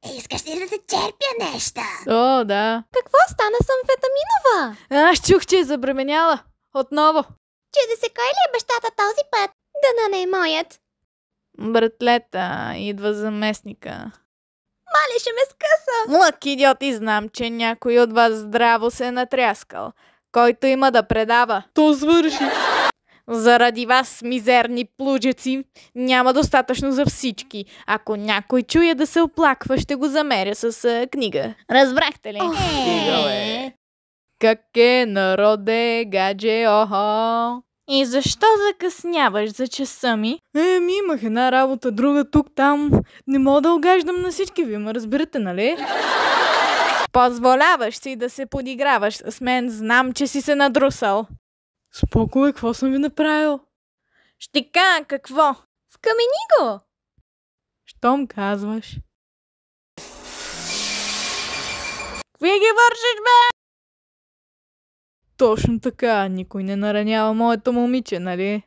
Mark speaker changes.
Speaker 1: Искаш ли да те черпя нещо?
Speaker 2: О, да.
Speaker 3: Какво стана с амфетаминова?
Speaker 2: Аз чух, че е забременяла. Отново.
Speaker 3: Чуде се кой ли е бащата този път? Дано не е моят.
Speaker 2: Братлета, идва заместника.
Speaker 3: Мале, ще ме скъса.
Speaker 2: Лък идиоти, знам, че някой от вас здраво се е натряскал. Който има да предава, то свърши. Заради вас, мизерни плуджеци, няма достатъчно за всички. Ако някой чуе да се оплаква, ще го замеря с книга. Разбрахте ли? Как е, народе, гадже, охо? И защо закъсняваш за часа ми? Имах една работа, друга тук, там. Не мога да огаждам на всички ви, ме разбирате, нали? Позволяваш си да се подиграваш с мен, знам, че си се надрусал. Спокой, какво съм ви направил? Ще кажа какво?
Speaker 3: Вкамени го.
Speaker 2: Щом казваш. Какви ги вършиш, бе? Точно така, никой не наранява моето момиче, нали?